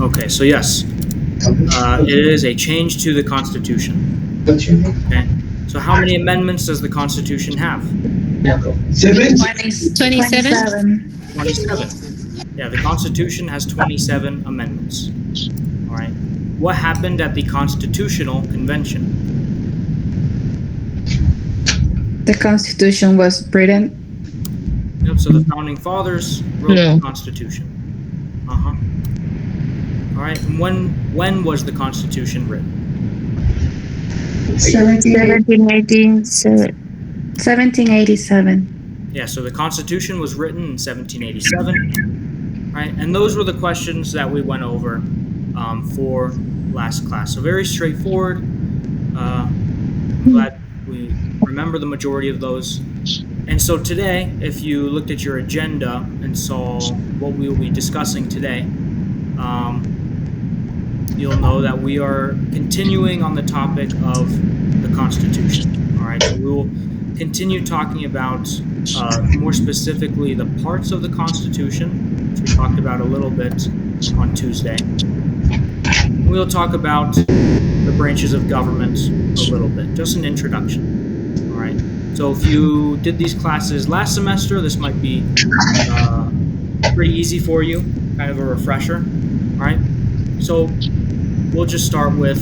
Okay, so yes, it is a change to the Constitution. Okay, so how many amendments does the Constitution have? 27. 27. Yeah, the Constitution has 27 amendments. All right. What happened at the Constitutional Convention? The Constitution was written. Yep, so the Founding Fathers wrote the Constitution. Uh-huh. All right, and when was the Constitution written? 1787. Yeah, so the Constitution was written in 1787, right? And those were the questions that we went over for last class. So very straightforward. I'm glad we remember the majority of those. And so today, if you looked at your agenda and saw what we will be discussing today, you'll know that we are continuing on the topic of the Constitution. All right, so we will continue talking about more specifically the parts of the Constitution, which we talked about a little bit on Tuesday. We'll talk about the branches of government a little bit, just an introduction. All right. So if you did these classes last semester, this might be pretty easy for you, kind of a refresher. All right. So we'll just start with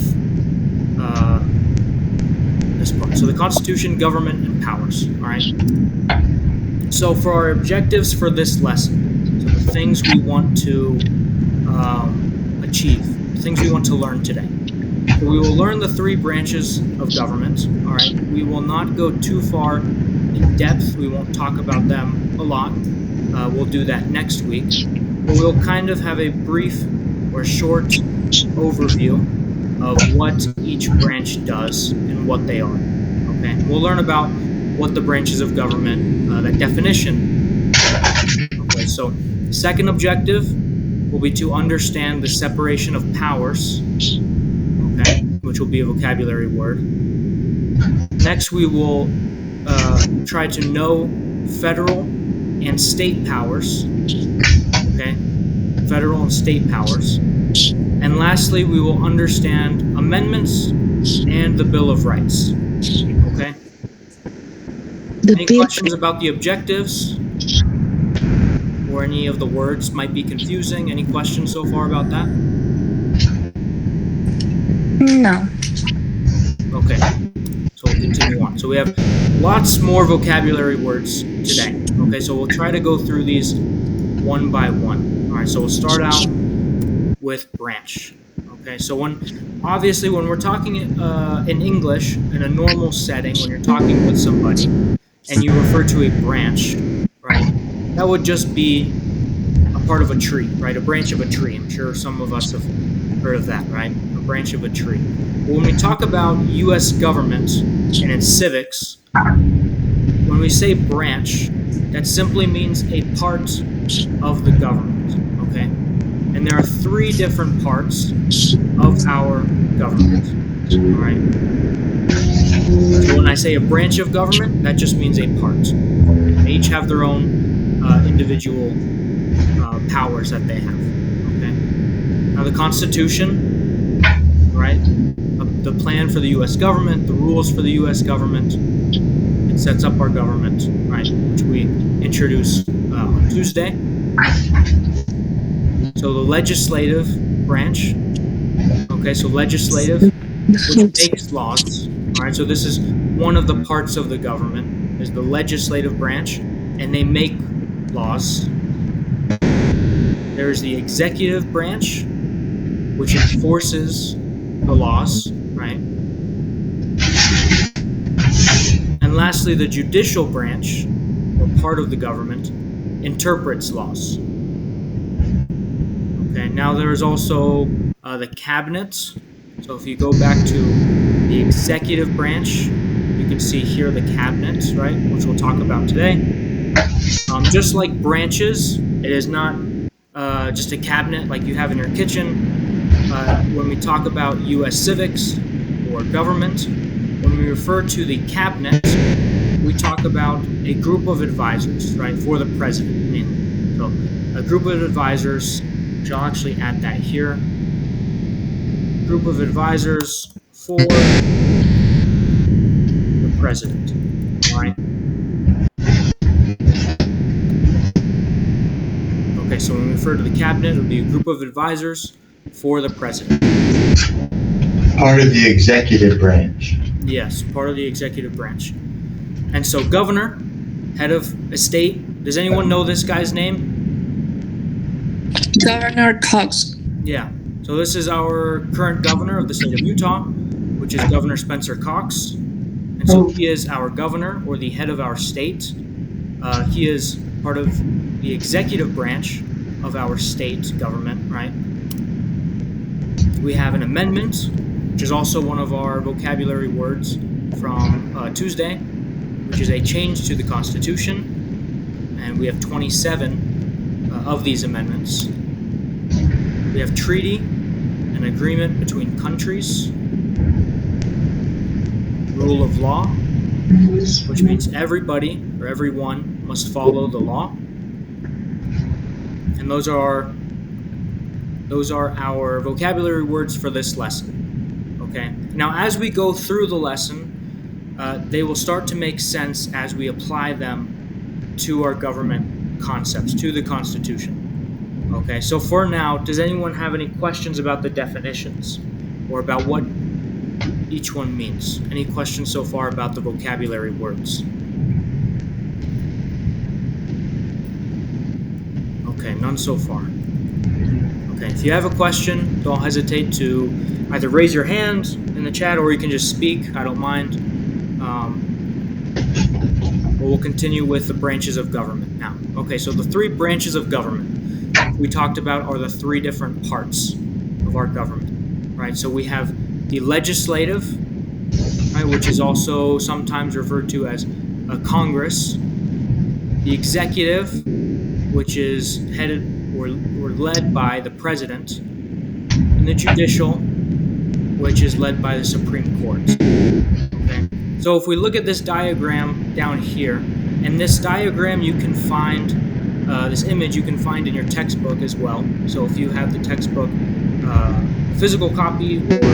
this part. So the Constitution, government, and powers. All right. So for our objectives for this lesson, so the things we want to achieve, the things we want to learn today. So we will learn the three branches of government. All right. We will not go too far in depth. We won't talk about them a lot. We'll do that next week. But we'll kind of have a brief or short overview of what each branch does and what they are. Okay. We'll learn about what the branches of government, that definition. Okay. So second objective will be to understand the separation of powers. Okay, which will be a vocabulary word. Next, we will try to know federal and state powers. Okay, federal and state powers. And lastly, we will understand amendments and the Bill of Rights. Okay. Any questions about the objectives? Or any of the words might be confusing? Any questions so far about that? No. Okay, so we'll continue on. So we have lots more vocabulary words today. Okay, so we'll try to go through these one by one. All right, so we'll start out with branch. Okay, so when we're talking in English, in a normal setting, when you're talking with somebody, and you refer to a branch, right, that would just be a part of a tree, right, a branch of a tree. I'm sure some of us have heard of that, right? A branch of a tree. But when we talk about U.S. government and its civics, when we say branch, that simply means a part of the government, okay? And there are three different parts of our government, all right? So when I say a branch of government, that just means a part. They each have their own individual powers that they have, okay? Now the Constitution, right? The plan for the U.S. government, the rules for the U.S. government, it sets up our government, right? Which we introduced on Tuesday. So the legislative branch, okay, so legislative, which makes laws, all right? So this is one of the parts of the government, is the legislative branch, and they make laws. There's the executive branch, which enforces the laws, right? And lastly, the judicial branch, or part of the government, interprets laws. Okay, now there's also the cabinet. So if you go back to the executive branch, you can see here the cabinet, right, which we'll talk about today. Just like branches, it is not just a cabinet like you have in your kitchen. When we talk about U.S. civics or government, when we refer to the cabinet, we talk about a group of advisors, right, for the president mainly. So a group of advisors which I'll actually add that here. Group of advisors for the president. All right. Okay, so when we refer to the cabinet, it'll be a group of advisors for the president. Part of the executive branch. Yes, part of the executive branch. And so governor, head of a state. Does anyone know this guy's name? Governor Cox. Yeah. So this is our current governor of the state of Utah, which is Governor Spencer Cox. And so he is our governor, or the head of our state. He is part of the executive branch of our state government, right? We have an amendment, which is also one of our vocabulary words from Tuesday, which is a change to the Constitution. And we have 27 of these amendments. We have treaty, an agreement between countries, rule of law, which means everybody or everyone must follow the law. And those are our vocabulary words for this lesson. Okay. Now, as we go through the lesson, they will start to make sense as we apply them to our government concepts, to the Constitution. Okay, so for now, does anyone have any questions about the definitions or about what each one means? Any questions so far about the vocabulary words? Okay, none so far. Okay, if you have a question, don't hesitate to either raise your hand in the chat or you can just speak. I don't mind. But we'll continue with the branches of government now. Okay, so the three branches of government we talked about are the three different parts of our government, right? So we have the legislative, right, which is also sometimes referred to as a Congress, the executive, which is headed or led by the president, and the judicial, which is led by the Supreme Court. Okay? So if we look at this diagram down here, and this diagram you can find this image you can find in your textbook as well. So if you have the textbook physical copy or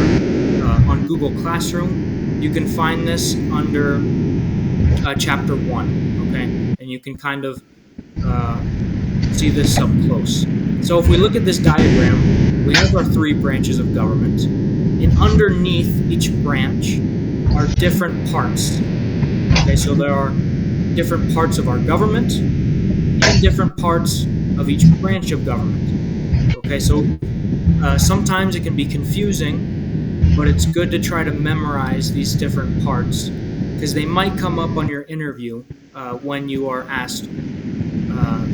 on Google Classroom, you can find this under chapter 1, okay? And you can kind of see this up close. So if we look at this diagram, we have our three branches of government, and underneath each branch are different parts. Okay, so there are different parts of our government and different parts of each branch of government. Okay, so sometimes it can be confusing, but it's good to try to memorize these different parts because they might come up on your interview when you are asked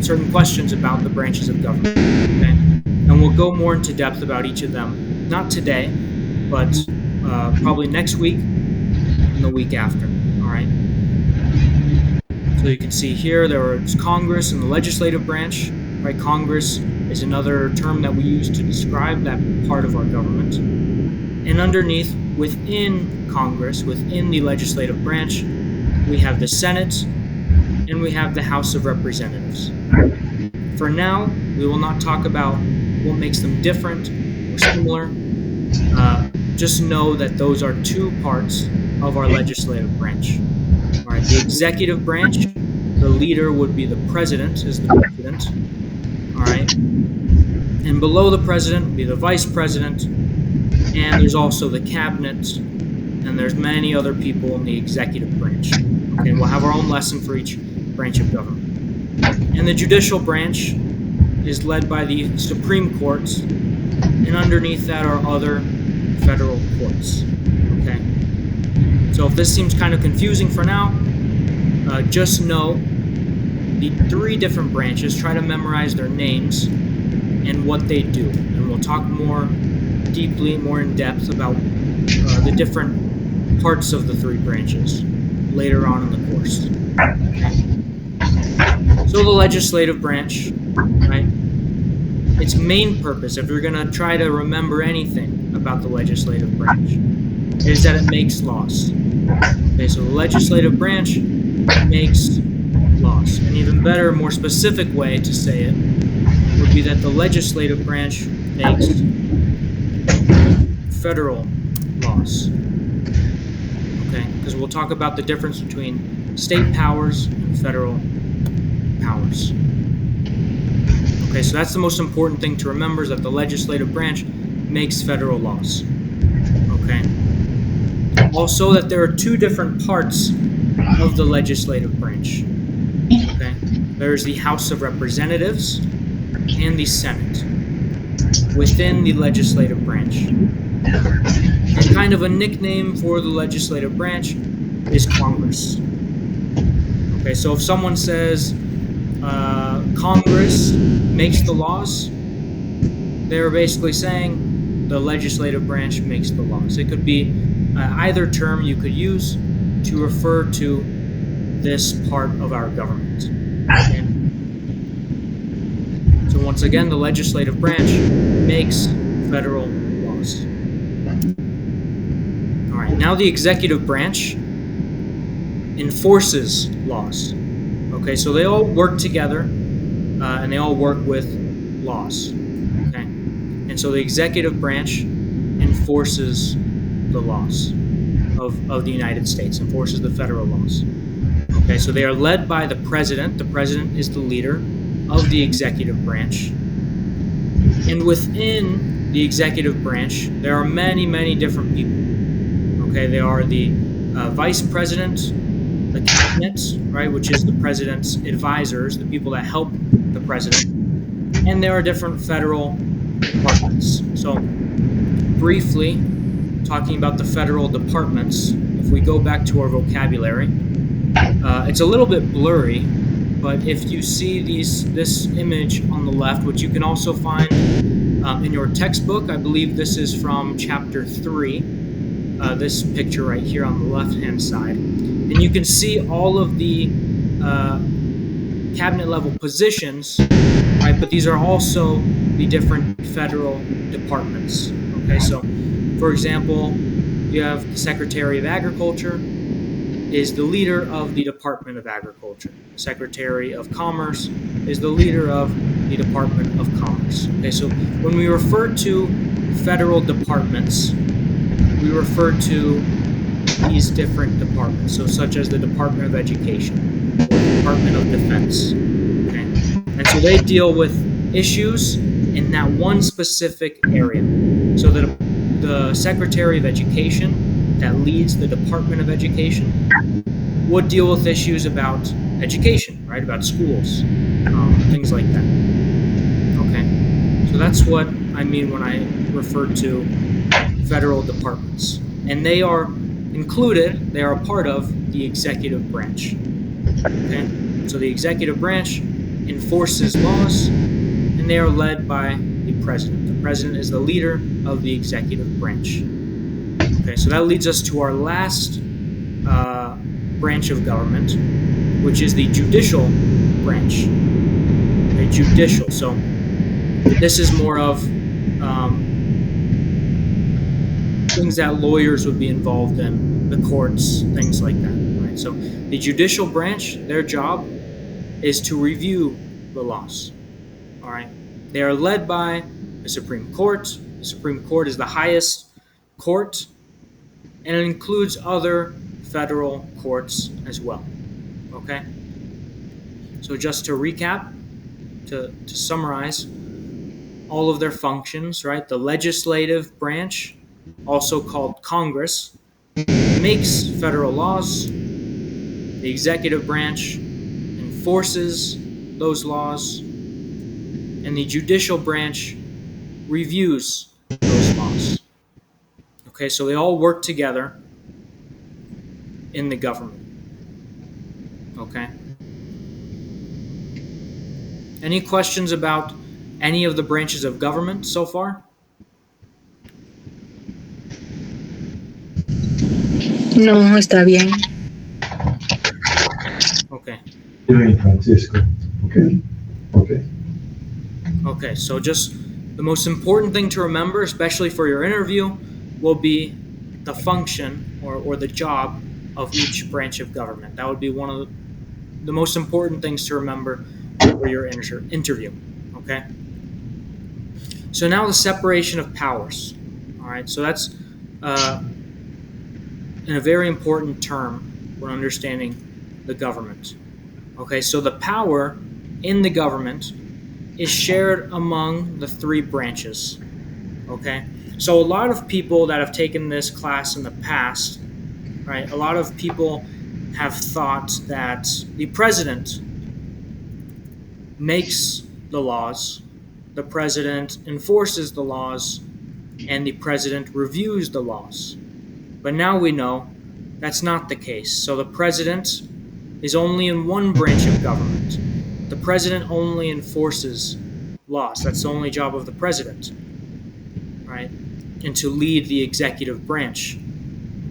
certain questions about the branches of government. Okay? And we'll go more into depth about each of them, not today, but probably next week and the week after. All right. So you can see here there is Congress and the legislative branch. Right, Congress is another term that we use to describe that part of our government. And underneath, within Congress, within the legislative branch, we have the Senate and we have the House of Representatives. For now, we will not talk about what makes them different or similar. Just know that those are two parts of our legislative branch. All right, the executive branch, the leader would be the president, is the president. All right, and below the president would be the vice president, and there's also the cabinet, and there's many other people in the executive branch. Okay, we'll have our own lesson for each branch of government. And the judicial branch is led by the Supreme Court, and underneath that are other federal courts. Okay. So if this seems kind of confusing for now, just know the three different branches. Try to memorize their names and what they do. And we'll talk more deeply, more in depth about the different parts of the three branches later on in the course. Okay. So the legislative branch, right? Its main purpose, if you're going to try to remember anything about the legislative branch, is that it makes laws. Okay, so the legislative branch makes laws. An even better, more specific way to say it would be that the legislative branch makes federal laws. Okay, because we'll talk about the difference between state powers and federal powers. Okay, so that's the most important thing to remember, is that the legislative branch makes federal laws. Okay. Also, that there are two different parts of the legislative branch. Okay. There's the House of Representatives and the Senate within the legislative branch. And kind of a nickname for the legislative branch is Congress. Okay, so if someone says Congress makes the laws, they're basically saying the legislative branch makes the laws. It could be either term you could use to refer to this part of our government. Okay? So once again, the legislative branch makes federal laws. All right, now the executive branch enforces laws. Okay, so they all work together and they all work with laws. Okay, and so the executive branch enforces the laws of the United States, enforces the federal laws. Okay, so they are led by the president. The president is the leader of the executive branch. And within the executive branch, there are many, many different people. Okay, they are the vice president, the cabinet, right, which is the president's advisors, the people that help the president. And there are different federal departments. So briefly, talking about the federal departments, if we go back to our vocabulary, it's a little bit blurry, but if you see this image on the left, which you can also find in your textbook, I believe this is from chapter 3, this picture right here on the left-hand side. And you can see all of the cabinet level positions, right? But these are also the different federal departments. Okay, so for example, you have the Secretary of Agriculture is the leader of the Department of Agriculture. Secretary of Commerce is the leader of the Department of Commerce. Okay, so when we refer to federal departments, we refer to these different departments, so such as the Department of Education or the Department of Defense. Okay, and so they deal with issues in that one specific area. So the Secretary of Education that leads the Department of Education would deal with issues about education, right? About schools, things like that. Okay, so that's what I mean when I refer to federal departments. And they are included, they are a part of the executive branch. Okay, so the executive branch enforces laws, and they are led by the president. The president is the leader of the executive branch. Okay, so that leads us to our last branch of government, which is the judicial branch. Okay, judicial. So this is more of things that lawyers would be involved in, the courts, things like that. Right. So the judicial branch, their job is to review the laws. All right. They are led by the Supreme Court. The Supreme Court is the highest court, and it includes other federal courts as well. Okay? So just to recap, to summarize all of their functions, right? The legislative branch, also called Congress, makes federal laws. The executive branch enforces those laws, and the judicial branch reviews those laws. Okay, so they all work together in the government. Okay. Any questions about any of the branches of government so far? No, está bien. Okay. Doing Francisco. Okay. Okay. Okay, so just the most important thing to remember, especially for your interview, will be the function or the job of each branch of government. That would be one of the most important things to remember for your interview. Okay? So now the separation of powers. All right, so that's a very important term when understanding the government. Okay, so the power in the government is shared among the three branches. Okay, so a lot of people that have taken this class in the past, right, a lot of people have thought that the president makes the laws, the president enforces the laws, and the president reviews the laws. But now we know that's not the case. So the president is only in one branch of government. The president only enforces laws. That's the only job of the president, right? And to lead the executive branch.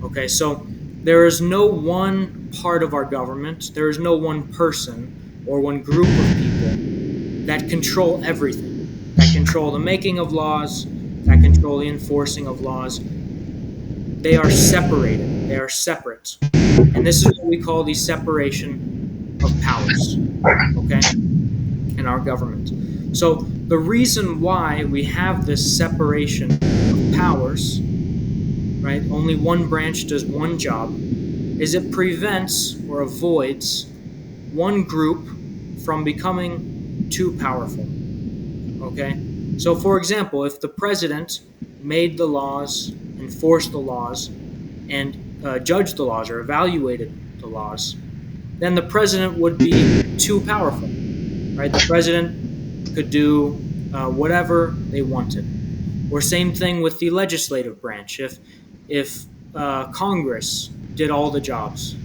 Okay, so there is no one part of our government, there is no one person or one group of people that control everything, that control the making of laws, that control the enforcing of laws. They are separated, they are separate. And this is what we call the separation of powers, okay, in our government. So the reason why we have this separation of powers, right, only one branch does one job, is it prevents or avoids one group from becoming too powerful, okay? So for example, if the president made the laws, enforced the laws, and judged the laws or evaluated the laws, then the president would be too powerful, right? The president could do whatever they wanted. Or same thing with the legislative branch. If Congress did all the jobs,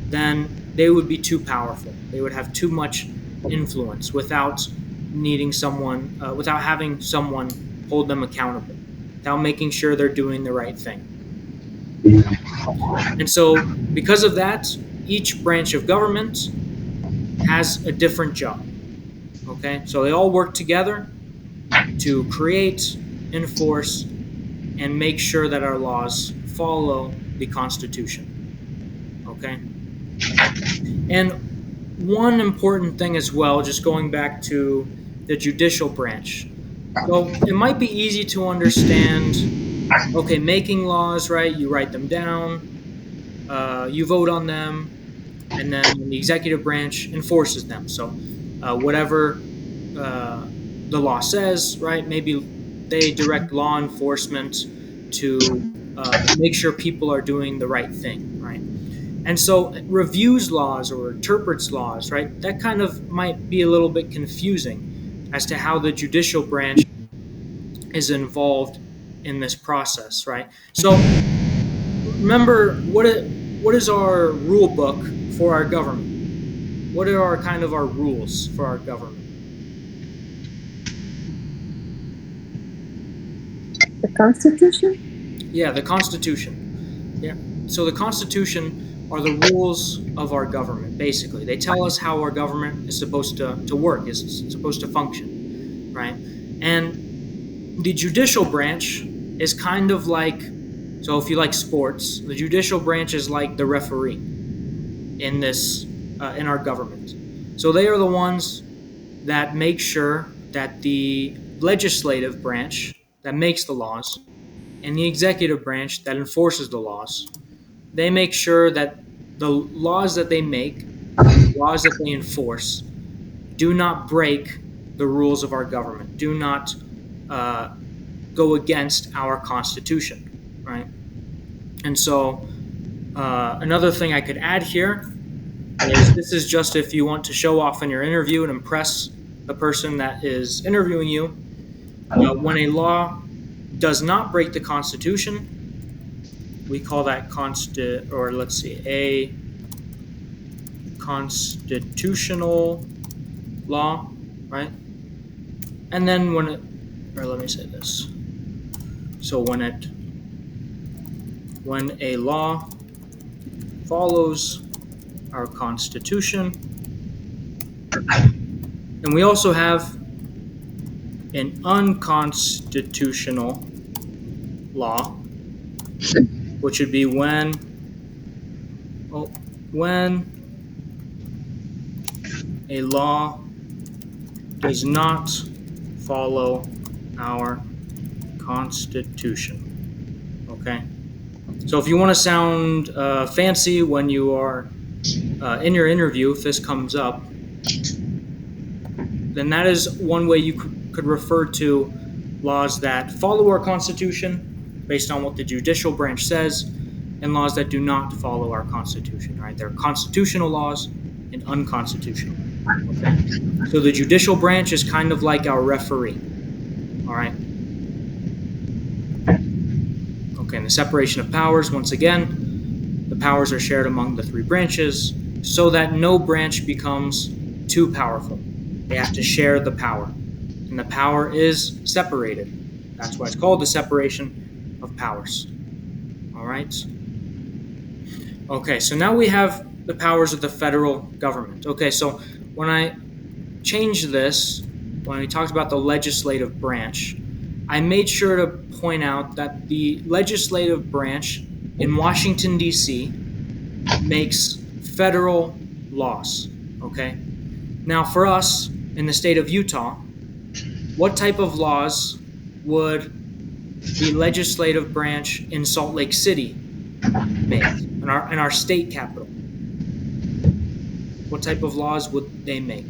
then they would be too powerful. They would have too much influence without needing someone, without having someone hold them accountable, without making sure they're doing the right thing. And so because of that, each branch of government has a different job. Okay, so they all work together to create, enforce, and make sure that our laws follow the Constitution. Okay, and one important thing as well, just going back to the judicial branch. So it might be easy to understand, okay, making laws, right? You write them down, you vote on them, and then the executive branch enforces them. So whatever the law says, right? Maybe they direct law enforcement to make sure people are doing the right thing, right? And so it reviews laws or interprets laws, right? That kind of might be a little bit confusing as to how the judicial branch is involved in this process, right? So remember, what is our rule book for our government? What are our rules for our government? The Constitution? Yeah, the Constitution. Yeah. So the Constitution are the rules of our government, basically. They tell us how our government is supposed to work, is supposed to function, right? And the judicial branch is kind of like, so if you like sports, the judicial branch is like the referee in this, in our government. So they are the ones that make sure that the legislative branch that makes the laws and the executive branch that enforces the laws, they make sure that the laws that they make, laws that they enforce, do not break the rules of our government, do not go against our Constitution, right? And so another thing I could add here is this is just if you want to show off in your interview and impress the person that is interviewing you. When a law does not break the Constitution, we call that a constitutional law, right? And then let me say this. So when a law follows our Constitution, and we also have an unconstitutional law, which would be when a law does not follow our Constitution. Okay? So if you want to sound fancy when you are in your interview, if this comes up, then that is one way you could refer to laws that follow our Constitution based on what the judicial branch says, and laws that do not follow our Constitution, right? There are constitutional laws and unconstitutional. Okay? So the judicial branch is kind of like our referee. All right? Okay, and the separation of powers, once again, the powers are shared among the three branches so that no branch becomes too powerful. They have to share the power, and the power is separated. That's why it's called the separation of powers. All right? Okay, so now we have the powers of the federal government. Okay, so when I changed this, when we talked about the legislative branch, I made sure to point out that the legislative branch in Washington, D.C. makes federal laws. Okay? Now, for us in the state of Utah, what type of laws would the legislative branch in Salt Lake City make, in our state capital? What type of laws would they make?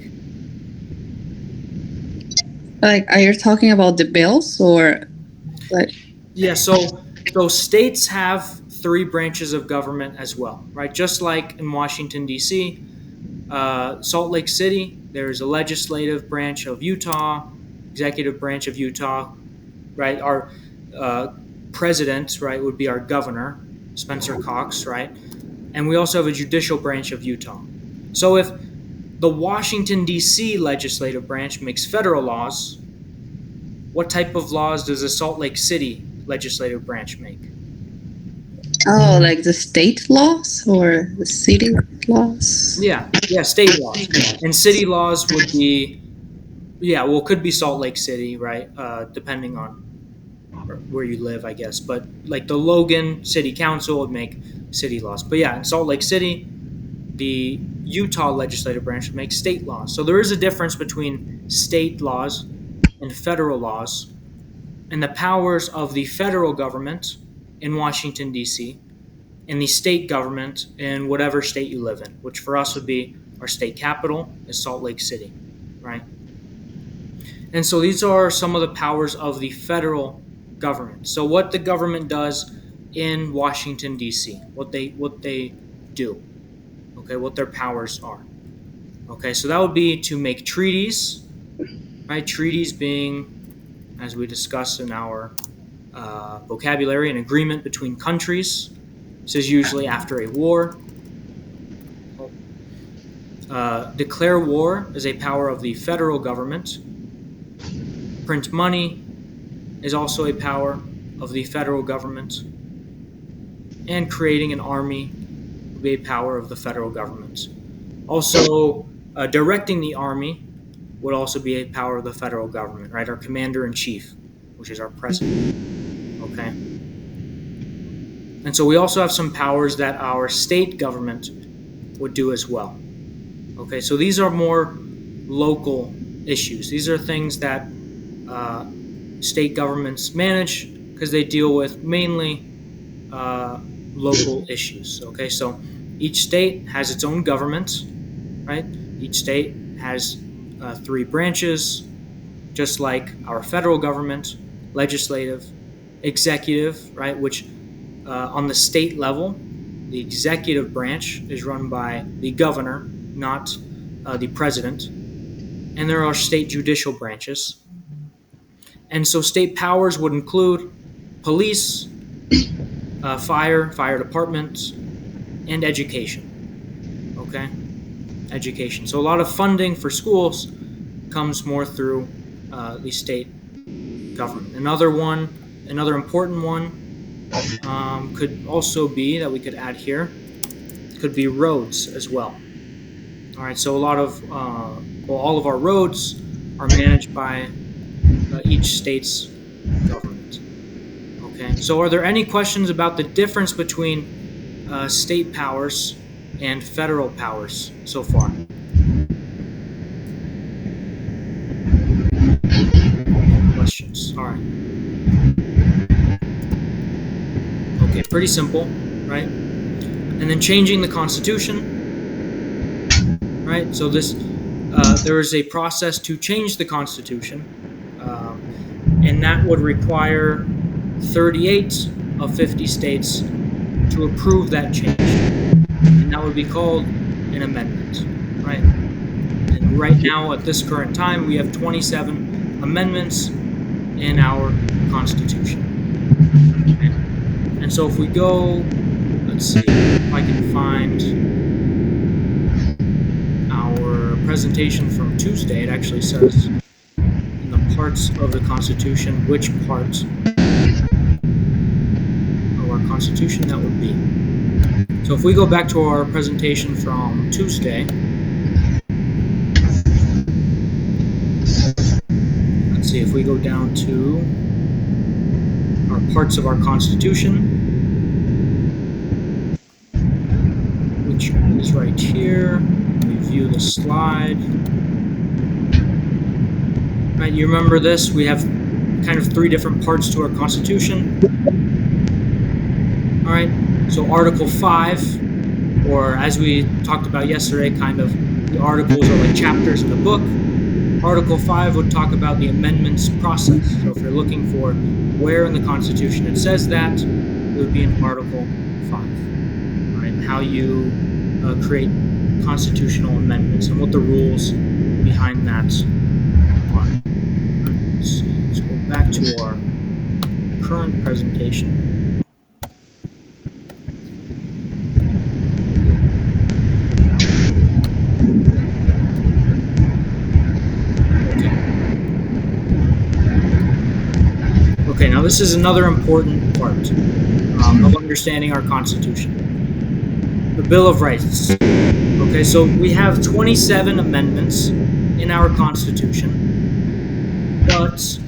Like, are you talking about the bills or like? Yeah, so states have three branches of government as well, right? Just like in Washington, D.C., Salt Lake City, there's a legislative branch of Utah, executive branch of Utah, right? Our president, right, would be our governor, Spencer Cox, right? And we also have a judicial branch of Utah. So if the Washington, D.C. legislative branch makes federal laws, what type of laws does the Salt Lake City legislative branch make? Oh, like the state laws or the city laws? Yeah, state laws. And city laws would be, could be Salt Lake City, right? Depending on where you live, I guess. But like the Logan City Council would make city laws. But yeah, in Salt Lake City, the Utah legislative branch would make state laws. So there is a difference between state laws and federal laws. And the powers of the federal government in Washington, D.C., and the state government in whatever state you live in, which for us would be our state capital is Salt Lake City, right? And so these are some of the powers of the federal government. So what the government does in Washington, D.C., what they do, okay, what their powers are. Okay, so that would be to make treaties, right? Treaties being, as we discussed in our vocabulary, an agreement between countries. This is usually after a war. Declare war is a power of the federal government. Print money is also a power of the federal government. And creating an army would be a power of the federal government. Also, directing the army would also be a power of the federal government, right? Our commander-in-chief, which is our president, okay? And so we also have some powers that our state government would do as well, okay? So these are more local issues. These are things that state governments manage because they deal with mainly local issues, okay? So each state has its own government, right? Each state has three branches, just like our federal government, legislative, executive, right? Which on the state level, the executive branch is run by the governor, not the president. And there are state judicial branches. And so state powers would include police, fire department, and education. Okay? Education. So a lot of funding for schools comes more through the state government. Another important one could also be, that we could add here, could be roads as well. All right, so a lot of, all of our roads are managed by each state's government. Okay, so are there any questions about the difference between state powers and federal powers so far? Questions? All right. Okay, pretty simple, right? And then changing the Constitution, right? So there is a process to change the Constitution, and that would require 38 of 50 states to approve that change, and that would be called an amendment, right? And right now, at this current time, we have 27 amendments in our Constitution. Okay? And so if we go, let's see if I can find our presentation from Tuesday. It actually says in the parts of the Constitution which part of our Constitution that would be. So if we go back to our presentation from Tuesday, let's see if we go down to our parts of our Constitution, which is right here. We view the slide. Right, you remember this? We have kind of three different parts to our Constitution. All right, so Article 5, or as we talked about yesterday, kind of the articles are like chapters in the book. Article 5 would talk about the amendments process. So if you're looking for where in the Constitution it says that, it would be in Article 5. All right, how you create constitutional amendments and what the rules behind that are. Let's go back to our current presentation. Okay, now this is another important part of understanding our Constitution. The Bill of Rights. Okay, so we have 27 amendments in our Constitution, but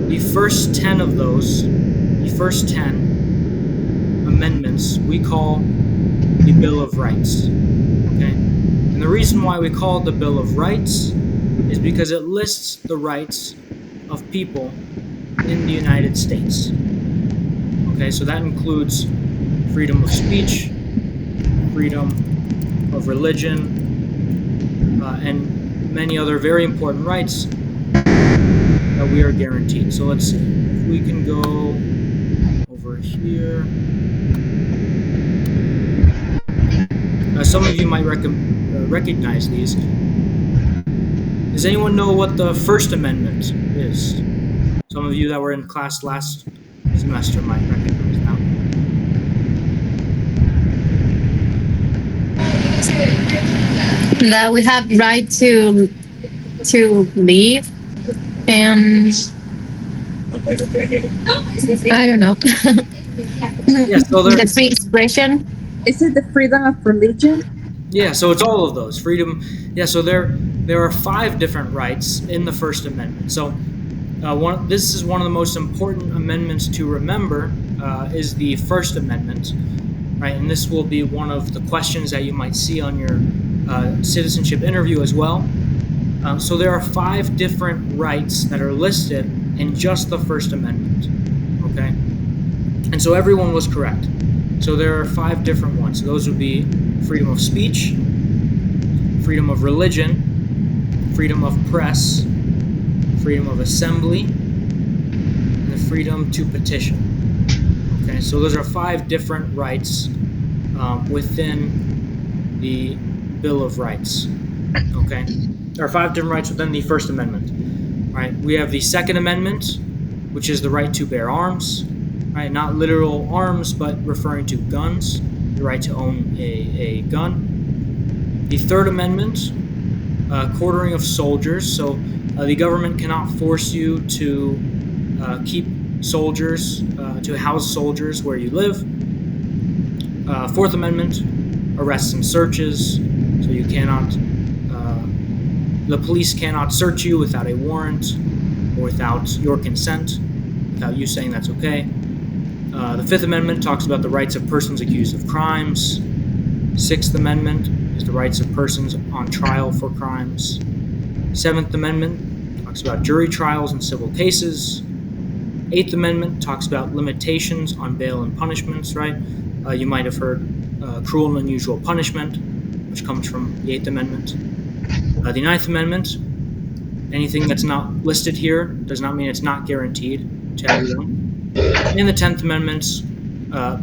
the first 10 of those, the first 10 amendments, we call the Bill of Rights. Okay, and the reason why we call it the Bill of Rights is because it lists the rights of people in the United States. Okay, so that includes freedom of speech, freedom of religion, and many other very important rights that we are guaranteed. So let's see if we can go over here. Some of you might recognize these. Does anyone know what the First Amendment is? Some of you that were in class last semester might recognize that. That we have right to leave and I don't know. Yeah, so The free expression. Is it the freedom of religion? yeah, so it's all of those freedom. Yeah, so there are 5 different rights in the First Amendment. So this is one of the most important amendments to remember is the First Amendment, right? And this will be one of the questions that you might see on your citizenship interview as well. So there are 5 different rights that are listed in just the First Amendment, okay? And so everyone was correct. So there are 5 different ones. So those would be freedom of speech, freedom of religion, freedom of press, freedom of assembly, and the freedom to petition. Okay, so those are 5 different rights within the Bill of Rights. Okay, there are 5 different rights within the First Amendment. All right, we have the Second Amendment, which is the right to bear arms. Right, not literal arms, but referring to guns, the right to own a gun. The Third Amendment, quartering of soldiers. So the government cannot force you to keep soldiers, to house soldiers where you live. Fourth Amendment, arrests and searches. So you cannot, the police cannot search you without a warrant or without your consent, without you saying that's okay. The Fifth Amendment talks about the rights of persons accused of crimes. Sixth Amendment is the rights of persons on trial for crimes. Seventh Amendment talks about jury trials in civil cases. Eighth Amendment talks about limitations on bail and punishments, right? You might have heard cruel and unusual punishment, which comes from the Eighth Amendment. The Ninth Amendment, anything that's not listed here does not mean it's not guaranteed to everyone. And the 10th Amendment's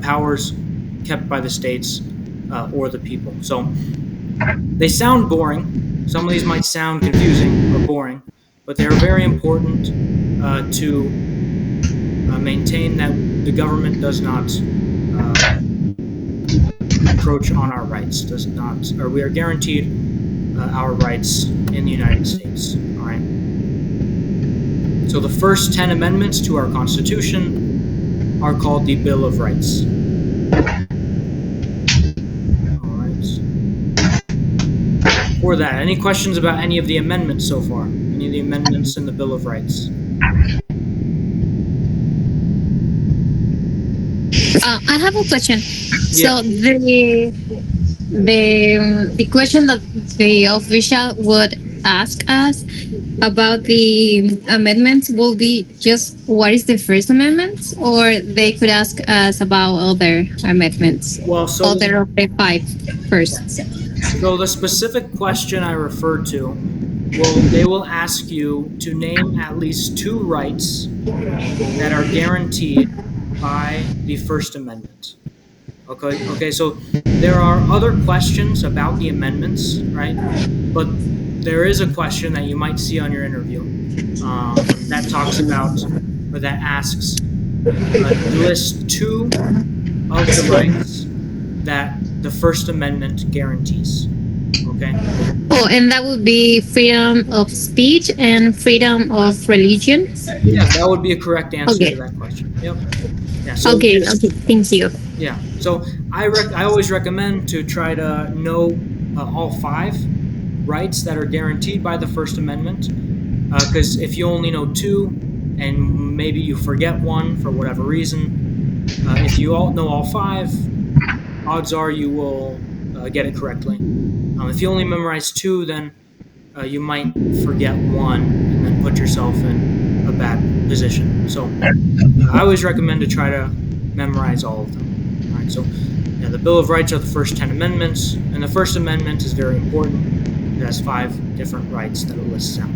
powers kept by the states or the people. So they sound boring. Some of these might sound confusing or boring, but they are very important to maintain that the government does not encroach on our rights, does not, or we are guaranteed our rights in the United States. All right. So the first 10 amendments to our Constitution are called the Bill of Rights. All right. For that, any questions about any of the amendments so far? Any of the amendments in the Bill of Rights? I have a question. Yeah. So the question that the official would ask us about the amendments will be just what is the First Amendment, or they could ask us about other amendments, Well, so other of the five first. So the specific question I referred to, they will ask you to name at least two rights that are guaranteed by the First Amendment. Okay, so there are other questions about the amendments, right? But there is a question that you might see on your interview that talks about, or that asks, list two of the rights that the First Amendment guarantees. Okay? Oh, and that would be freedom of speech and freedom of religion. Yeah, that would be a correct answer Okay. to that question. Yep. Yeah, so, Okay, thank you. Yeah. So I always recommend to try to know all five rights that are guaranteed by the First Amendment, because if you only know two and maybe you forget one for whatever reason, if you all know all five, odds are you will get it correctly. If you only memorize two, then you might forget one and then put yourself in a bad position. So I always recommend to try to memorize all of them. All right, so the Bill of Rights are the first 10 amendments, and the First Amendment is very important. It has 5 different rights that it lists out.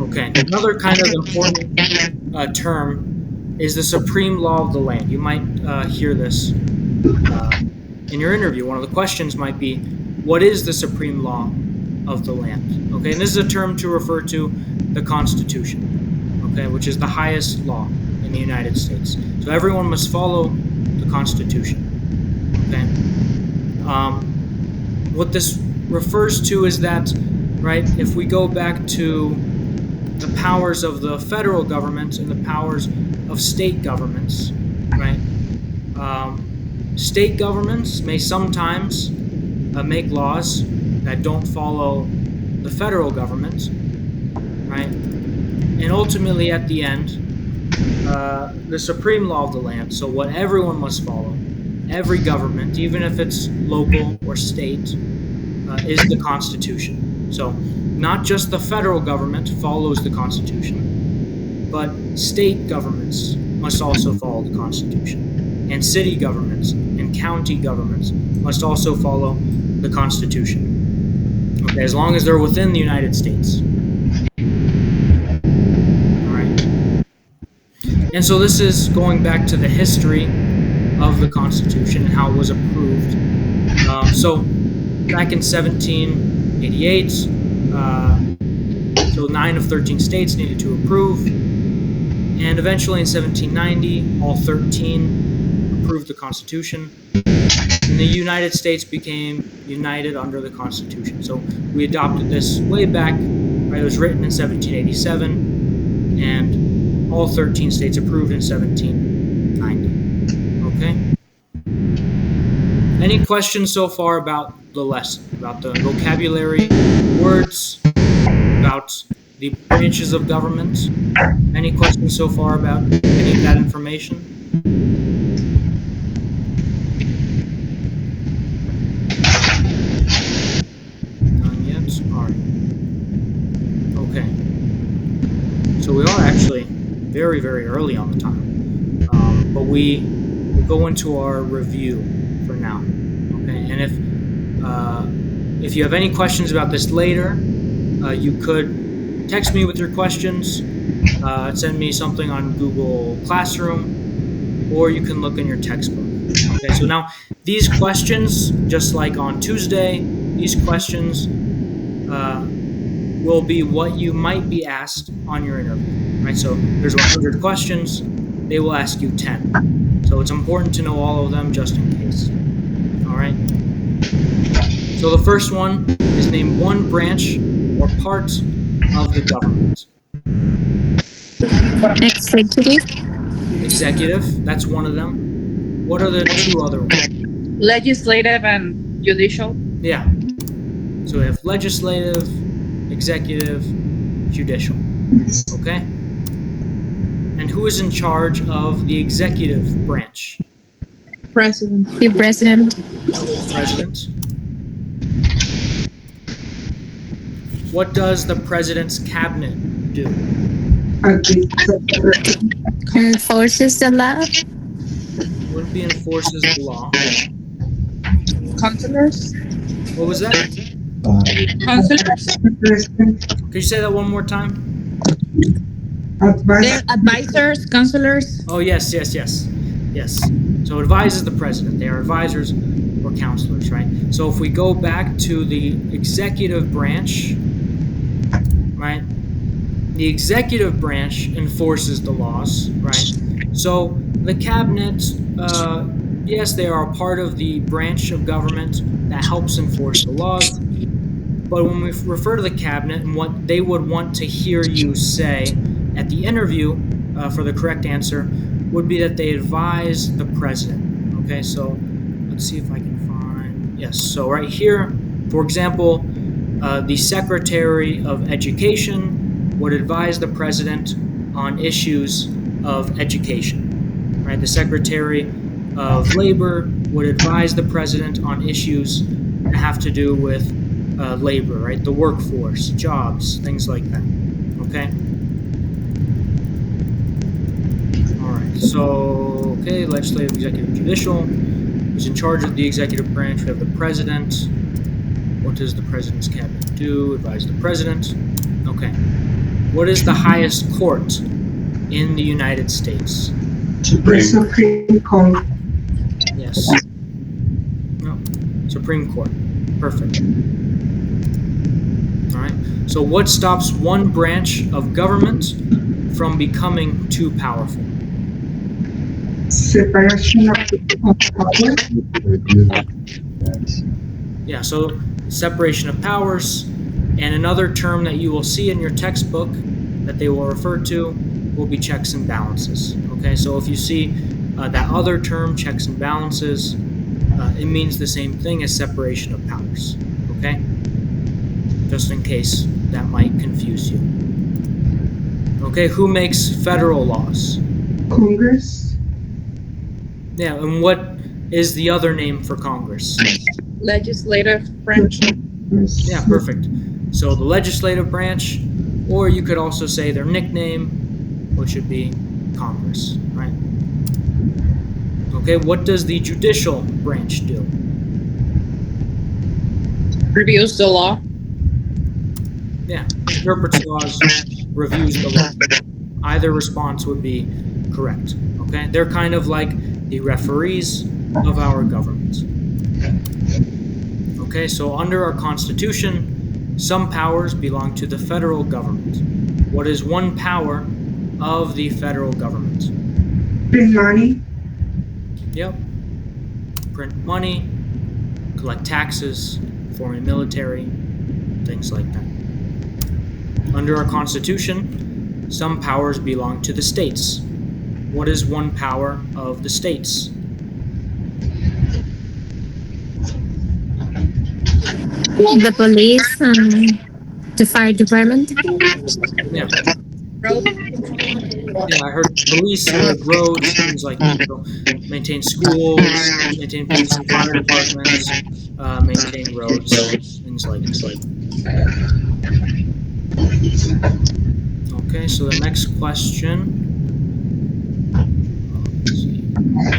Okay, another kind of important term is the supreme law of the land. You might hear this in your interview. One of the questions might be, what is the supreme law of the land? Okay, and this is a term to refer to the Constitution, okay, which is the highest law in the United States. So everyone must follow the Constitution, okay? What this refers to is that, right, if we go back to the powers of the federal government and the powers of state governments, right? State governments may sometimes make laws that don't follow the federal government, right? And ultimately, at the end, the supreme law of the land, so what everyone must follow, every government, even if it's local or state, is the Constitution. So not just the federal government follows the Constitution, but state governments must also follow the Constitution. And city governments and county governments must also follow the Constitution. Okay, as long as they're within the United States. All right. And so this is going back to the history of the Constitution and how it was approved. So back in 1788, so 9 of 13 states needed to approve. And eventually in 1790, all 13 approved the Constitution. And the United States became united under the Constitution. So we adopted this way back, right? It was written in 1787, and all 13 states approved in 1790. Okay? Any questions so far about the lesson, about the vocabulary, words, about the branches of government? Any questions so far about any of that information? None yet? All right. Okay. So we are actually actually very, very early on the time. But we go into our review for now. Okay, and if you have any questions about this later, you could text me with your questions, send me something on Google Classroom, or you can look in your textbook. Okay, so now these questions, just like on Tuesday, these questions will be what you might be asked on your interview, right? So there's 100 questions, they will ask you 10. So it's important to know all of them just in case. All right. So the first one is name one branch or part of the government. Executive. Executive, that's one of them. What are the two other ones? Legislative and judicial. Yeah. So we have legislative, executive, judicial. Okay? And who is in charge of the executive branch? President. The president. President. What does the president's cabinet do? Enforces the law. Wouldn't be enforces the law. Counselors. What was that? Counselors. Could you say that one more time? They're advisors, counselors. Oh, yes. So advises the president. They are advisors or counselors, right? So if we go back to the executive branch, right? The executive branch enforces the laws, right? So the cabinet, yes, they are a part of the branch of government that helps enforce the laws. But when we refer to the cabinet and what they would want to hear you say at the interview for the correct answer would be that they advise the president. Okay, so let's see if I can find, yes. So right here, for example, the Secretary of Education would advise the president on issues of education, right? The Secretary of Labor would advise the president on issues that have to do with labor, right? The workforce, jobs, things like that, okay? All right, so, okay, legislative, executive, judicial. Who's in charge of the executive branch? We have the president. What does the president's cabinet do? Advise the president. Okay. What is the highest court in the United States? Supreme Court. Yes. No. Supreme Court. Perfect. All right. So what stops one branch of government from becoming too powerful? Separation of power. Yeah, so separation of powers, and another term that you will see in your textbook that they will refer to will be checks and balances. Okay, so if you see that other term, checks and balances, it means the same thing as separation of powers. Okay, just in case that might confuse you. Okay, who makes federal laws? Congress. Yeah, and what is the other name for Congress? Legislative branch. Yeah, perfect. So the legislative branch, or you could also say their nickname, which would be Congress, right? Okay, what does the judicial branch do? Reviews the law. Yeah, interprets laws, reviews the law. Either response would be correct, okay? They're kind of like the referees of our government. Okay, so under our Constitution, some powers belong to the federal government. What is one power of the federal government? Print money. Yep. Print money, collect taxes, form a military, things like that. Under our Constitution, some powers belong to the states. What is one power of the states? The police and the fire department. Yeah. Road. Yeah, I heard police, roads, things like that. So maintain schools, maintain police and fire departments, maintain roads, things like that. Okay, so the next question. Let's see.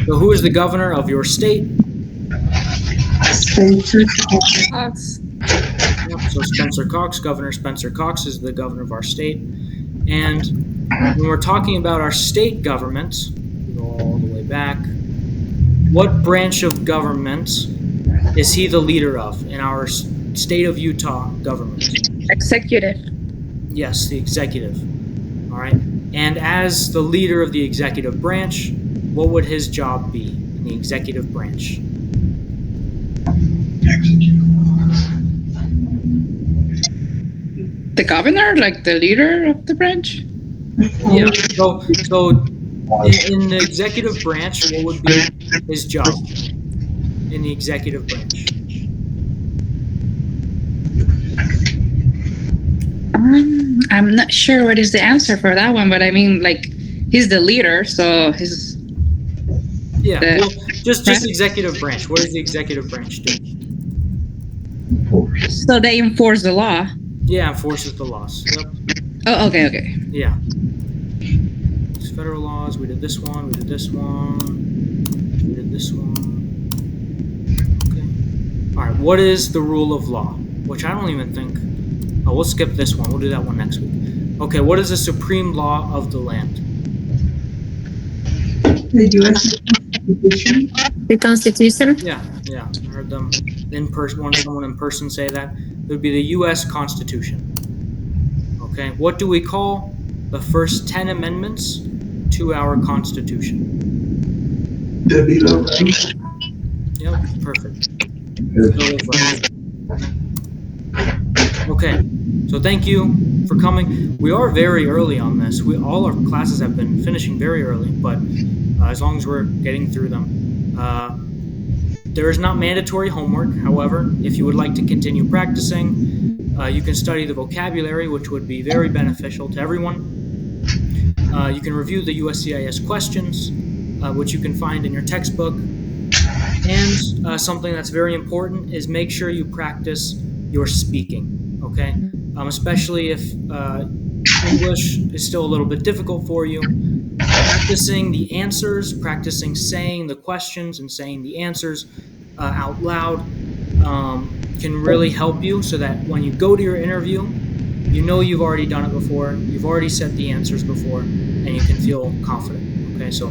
So who is the governor of your state? Cox. Yep, so Spencer Cox, Governor Spencer Cox is the governor of our state. And when we're talking about our state government, we go all the way back. What branch of government is he the leader of in our state of Utah government? Executive. Yes, the executive. All right. And as the leader of the executive branch, what would his job be in the executive branch? The governor, like the leader of the branch? Yeah. So in the executive branch, what would be his job in the executive branch? I'm not sure what is the answer for that one, but I mean, like, he's the leader, so he's. Yeah. The- Well, just executive branch. What does the executive branch do? So they enforce the law. Yeah, enforces the laws. Yep. Oh, okay. Yeah. It's federal laws. We did this one. We did this one. We did this one. Okay. All right. What is the rule of law? Which I don't even think. Oh, we'll skip this one. We'll do that one next week. Okay. What is the supreme law of the land? The U.S. Constitution. The Constitution. Yeah. I heard them in person. Someone in person say that. It would be the U.S. Constitution. Okay. What do we call the first 10 amendments to our Constitution? The Bill of Rights. Yep. Perfect. Bill of Rights. Okay, so thank you for coming. We are very early on this. All our classes have been finishing very early, but as long as we're getting through them. There is not mandatory homework. However, if you would like to continue practicing, you can study the vocabulary, which would be very beneficial to everyone. You can review the USCIS questions, which you can find in your textbook. And something that's very important is make sure you practice your speaking. Okay, especially if English is still a little bit difficult for you. Practicing the answers, practicing saying the questions and saying the answers out loud can really help you so that when you go to your interview, you know you've already done it before, you've already said the answers before, and you can feel confident. Okay, so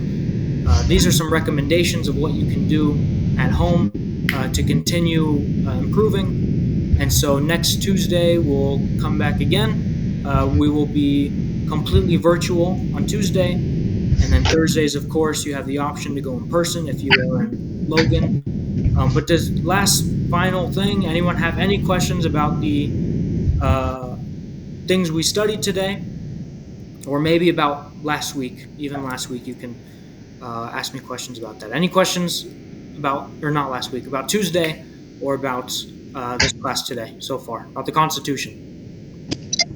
these are some recommendations of what you can do at home to continue improving. And so next Tuesday, we'll come back again. We will be completely virtual on Tuesday. And then Thursdays, of course, you have the option to go in person if you are in Logan. But this last final thing, anyone have any questions about the things we studied today? Or maybe about last week? Even last week, you can ask me questions about that. Any questions about Tuesday or about this class today so far, about the Constitution?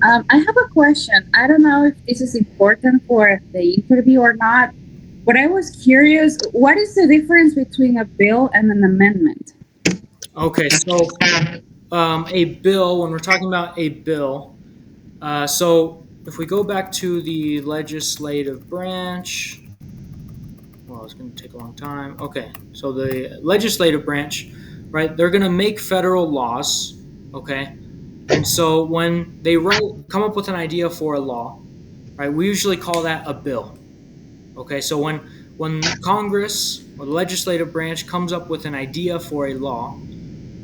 I have a question. I don't know if this is important for the interview or not, but I was curious, what is the difference between a bill and an amendment? Okay, so a bill, when we're talking about a bill, so if we go back to the legislative branch, well, it's going to take a long time. Okay, so the legislative branch, right, they're going to make federal laws, okay? And so when they come up with an idea for a law, right, we usually call that a bill. Okay, so when Congress or the legislative branch comes up with an idea for a law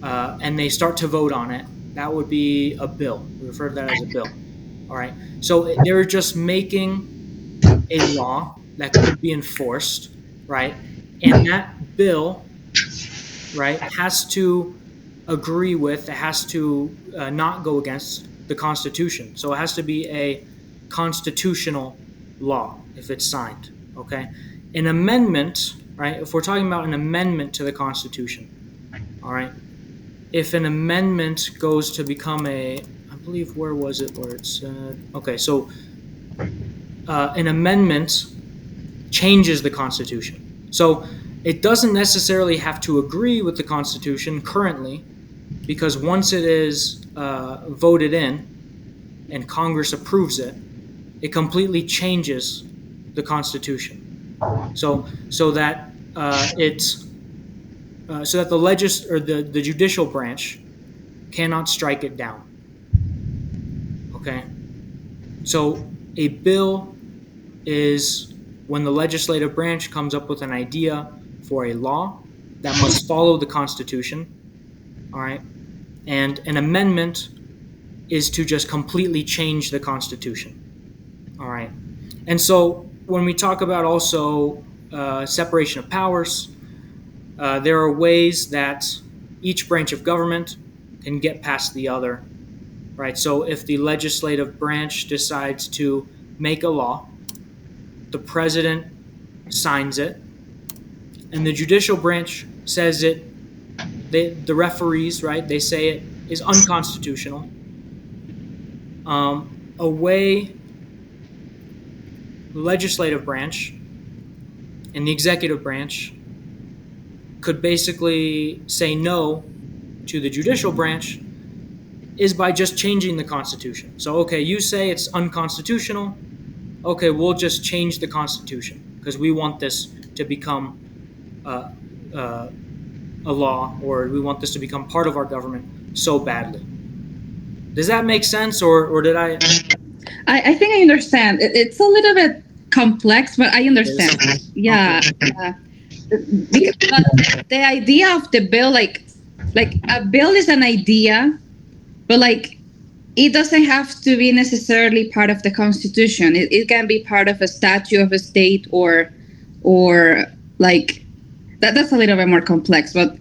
and they start to vote on it, that would be a bill. We refer to that as a bill. All right, so they're just making a law that could be enforced, right? And that bill, right, has to agree with, it has to not go against the Constitution. So it has to be a constitutional law if it's signed, okay? An amendment, right, if we're talking about an amendment to the Constitution, all right, if an amendment goes to become I believe, where was it where it said, okay, so an amendment changes the Constitution. So it doesn't necessarily have to agree with the Constitution currently, because once it is voted in and Congress approves it, it completely changes the Constitution. So that the judicial branch cannot strike it down. Okay? So a bill is when the legislative branch comes up with an idea for a law that must follow the Constitution. All right? And an amendment is to just completely change the Constitution. All right? And so when we talk about also separation of powers, there are ways that each branch of government can get past the other, right? So if the legislative branch decides to make a law, the president signs it, and the judicial branch says the referees, right, they say it is unconstitutional. A way the legislative branch and the executive branch could basically say no to the judicial branch is by just changing the Constitution. So, okay, you say it's unconstitutional. Okay, we'll just change the Constitution because we want this to become a law, or we want this to become part of our government so badly. Does that make sense, or did I? I think I understand. It's a little bit complex, but I understand. Yeah. But the idea of the bill, like a bill is an idea, but like it doesn't have to be necessarily part of the Constitution. It can be part of a statute of a state, or like that's a little bit more complex. But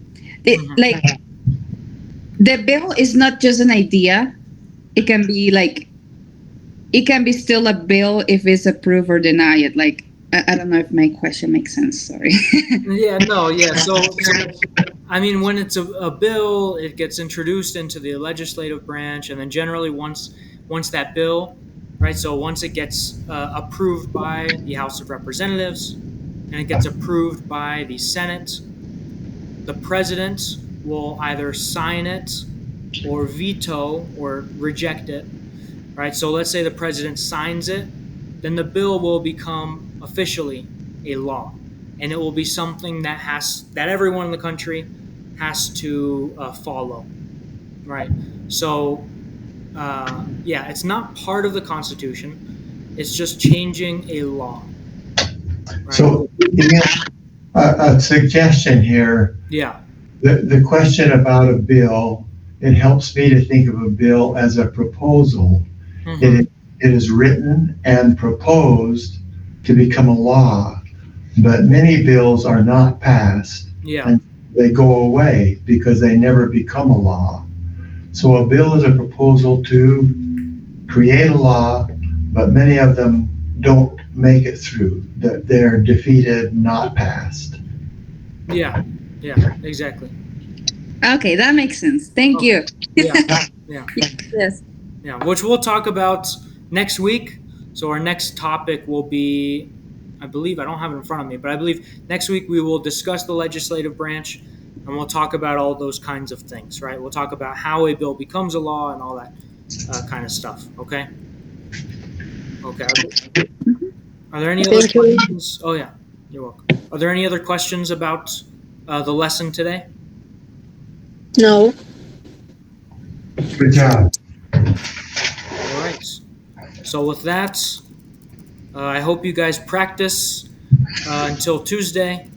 like the bill is not just an idea. It can be like it can be still a bill if it's approved or denied. Like I don't know if my question makes sense. Sorry. So I mean, when it's a bill, it gets introduced into the legislative branch, and then generally once that bill, right? So once it gets approved by the House of Representatives, and it gets approved by the Senate, the president will either sign it or veto or reject it, right? So let's say the president signs it, then the bill will become officially a law, and it will be something that everyone in the country has to follow, right? So it's not part of the Constitution. It's just changing a law. Right? So, a suggestion here. Yeah. The question about a bill, it helps me to think of a bill as a proposal. Mm-hmm. It is written and proposed to become a law, but many bills are not passed. Yeah. And they go away because they never become a law. So a bill is a proposal to create a law, but many of them don't make it through. They're defeated, not passed. Yeah, exactly. Okay, that makes sense. Thank you. Yeah. Yes. Yeah, which we'll talk about next week. So our next topic will be, I believe, I don't have it in front of me, but I believe next week we will discuss the legislative branch, and we'll talk about all those kinds of things, right? We'll talk about how a bill becomes a law and all that kind of stuff, okay? Okay. Are there any other questions? Oh, yeah, you're welcome. Are there any other questions about the lesson today? No. Good job. All right. So with that, I hope you guys practice until Tuesday,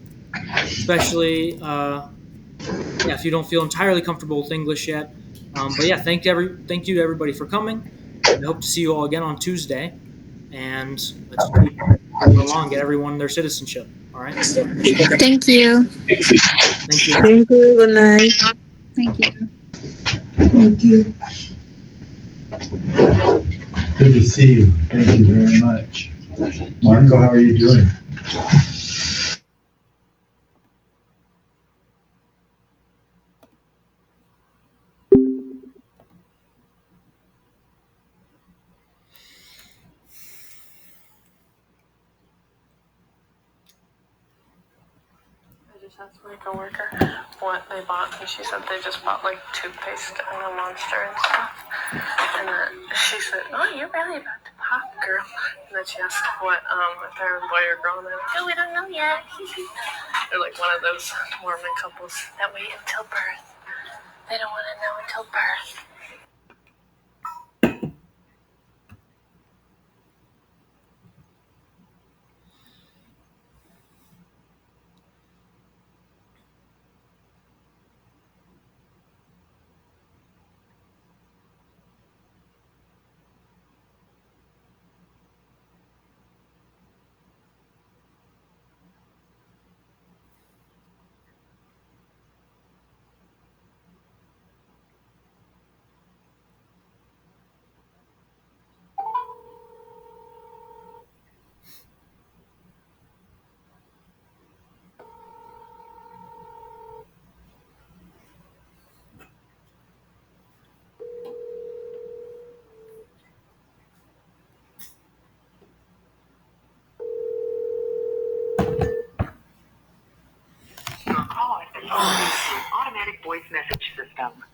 especially if you don't feel entirely comfortable with English yet. But yeah, thank you to everybody for coming. I hope to see you all again on Tuesday. And let's keep moving along, get everyone their citizenship. All right? Thank you. Thank you. Thank you. Good night. Thank you. Thank you. Good to see you. Thank you very much. Marco, how are you doing? I just asked my coworker what they bought, and she said they just bought like toothpaste and a Monster and stuff. And she said, "Oh, you're really about to pop, girl." girl. And then she asked what if they're a boy or girl. And I'm like, oh, we don't know yet. They're like one of those Mormon couples that wait until birth. They don't want to know until birth. Your call has been forwarded to an automatic voice message system.